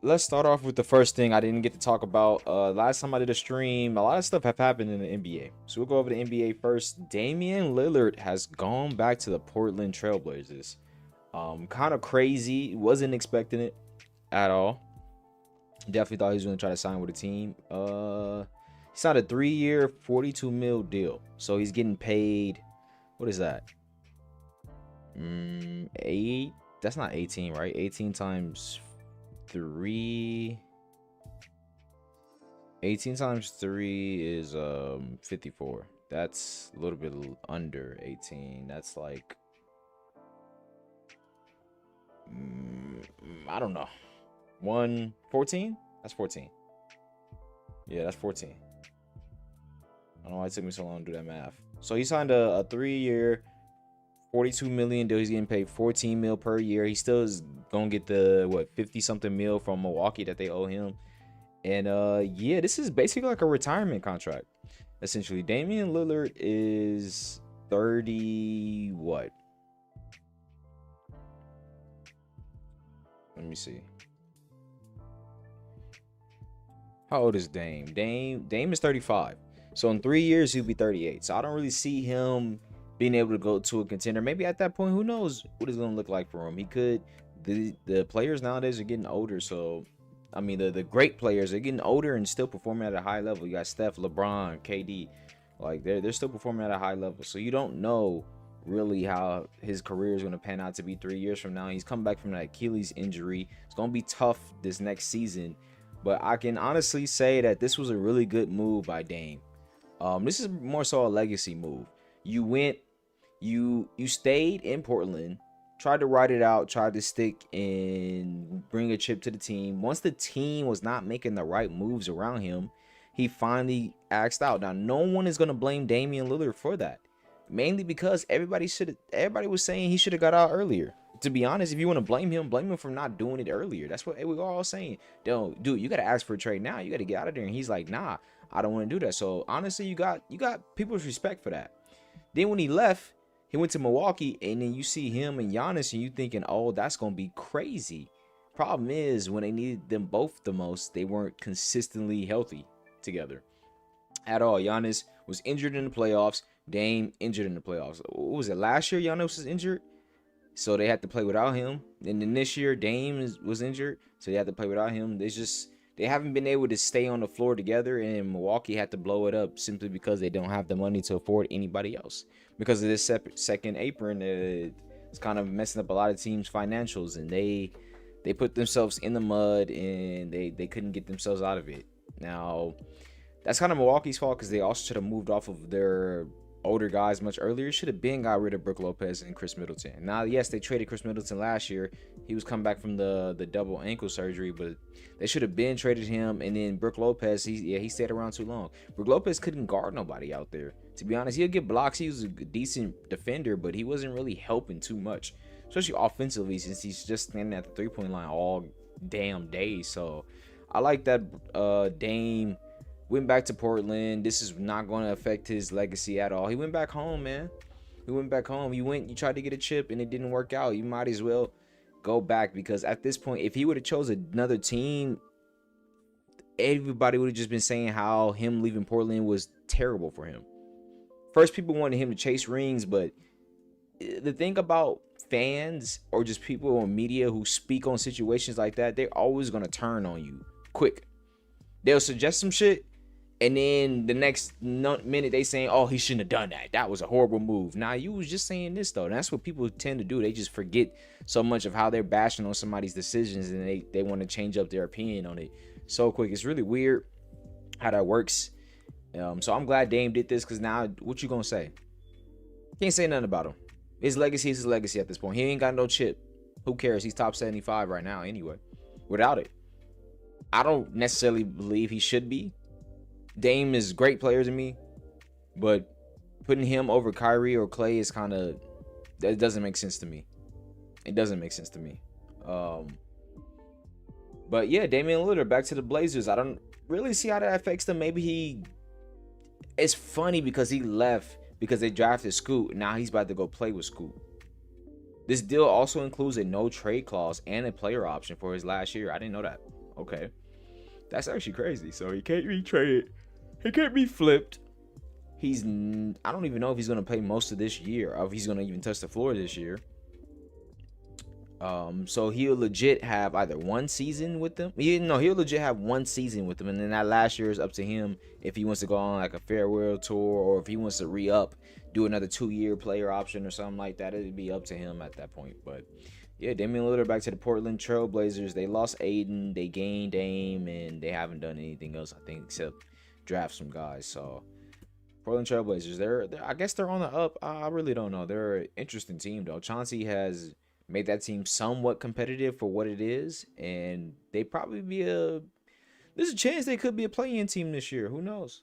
let's start off with the first thing I didn't get to talk about. Last time I did a stream, a lot of stuff have happened in the NBA. So we'll go over the NBA first. Damian Lillard has gone back to the Portland Trailblazers. Kind of crazy. Wasn't expecting it at all. Definitely thought he was going to try to sign with a team. He signed a 3-year, 42 mil deal. So he's getting paid. What is that? Eight. That's not 18, right? 18 times 3. 18 times 3 is 54. That's a little bit under 18. That's like I don't know. 114? That's 14. Yeah, that's 14. I don't know why it took me so long to do that math. So he signed a 3-year, 42 million deal. He's getting paid 14 mil per year. He still is gonna get the 50 something mil from Milwaukee that they owe him. And yeah, this is basically like a retirement contract. Essentially, Damian Lillard is 30 what? Let me see. How old is Dame? Dame is 35. So in 3 years he'll be 38. So I don't really see him being able to go to a contender. Maybe at that point, who knows what it's gonna look like for him. He could. The players nowadays are getting older, so I mean the great players are getting older and still performing at a high level. You got Steph, LeBron, KD, like they're still performing at a high level. So you don't know really how his career is going to pan out to be 3 years from now. He's come back from that Achilles injury. It's going to be tough this next season, but I can honestly say that this was a really good move by Dame. This is more so a legacy move. You went, you stayed in Portland, tried to ride it out, tried to stick and bring a chip to the team. Once the team was not making the right moves around him, he finally axed out. Now, no one is going to blame Damian Lillard for that. Mainly because everybody was saying he should have got out earlier. To be honest, if you want to blame him for not doing it earlier. That's what we were all saying. Dude, you got to ask for a trade now. You got to get out of there. And he's like, nah, I don't want to do that. So honestly, you got people's respect for that. Then when he left, he went to Milwaukee, and then you see him and Giannis, and you thinking, oh, that's gonna be crazy. Problem is, when they needed them both the most, they weren't consistently healthy together at all. Giannis was injured in the playoffs. Dame injured in the playoffs. What was it? Last year, Giannis was injured, so they had to play without him. And then this year, Dame was injured, so they had to play without him. They haven't been able to stay on the floor together, and Milwaukee had to blow it up simply because they don't have the money to afford anybody else. Because of this second apron, it's kind of messing up a lot of teams' financials, and they put themselves in the mud, and they couldn't get themselves out of it. Now, that's kind of Milwaukee's fault because they also should have moved off of their older guys much earlier. Should have been got rid of Brook Lopez and Chris Middleton. Now, yes, they traded Chris Middleton last year. He was coming back from the double ankle surgery, but they should have been traded him. And then Brook Lopez, he stayed around too long. Brook Lopez couldn't guard nobody out there. To be honest, he'll get blocks. He was a decent defender, but he wasn't really helping too much, especially offensively, since he's just standing at the 3-point line all damn day. So I like that Dame went back to Portland. This is not going to affect his legacy at all. He went back home, man. He went back home. You tried to get a chip and it didn't work out. You might as well go back, because at this point, if he would have chose another team, everybody would have just been saying how him leaving Portland was terrible for him. First, people wanted him to chase rings, but the thing about fans or just people on media who speak on situations like that, they're always going to turn on you quick. They'll suggest some shit, and then the next minute they saying, oh, he shouldn't have done that. That was a horrible move. Nah, you was just saying this, though. And that's what people tend to do. They just forget so much of how they're bashing on somebody's decisions, and they want to change up their opinion on it so quick. It's really weird how that works. So I'm glad Dame did this, because now what you going to say? Can't say nothing about him. His legacy is his legacy at this point. He ain't got no chip. Who cares? He's top 75 right now anyway, without it. I don't necessarily believe he should be. Dame is great player to me, but putting him over Kyrie or Clay is that doesn't make sense to me. It doesn't make sense to me. But yeah, Damian Lillard back to the Blazers. I don't really see how that affects them. It's funny because he left because they drafted Scoot. Now he's about to go play with Scoot. This deal also includes a no trade clause and a player option for his last year. I didn't know that. Okay. That's actually crazy. So he can't be traded. He can't be flipped. I don't even know if he's going to play most of this year, or if he's going to even touch the floor this year. So he'll legit have either one season with them. He'll legit have one season with them, and then that last year is up to him if he wants to go on like a farewell tour, or if he wants to re-up, do another 2-year player option or something like that. It'd be up to him at that point. But yeah, Damian Lillard back to the Portland Trailblazers. They lost Aiden, they gained Dame, and they haven't done anything else, I think, except draft some guys. So Portland Trailblazers, they're I guess they're on the up. I really don't know. They're an interesting team though. Chauncey has made that team somewhat competitive for what it is, and they probably there's a chance they could be a play-in team this year. Who knows?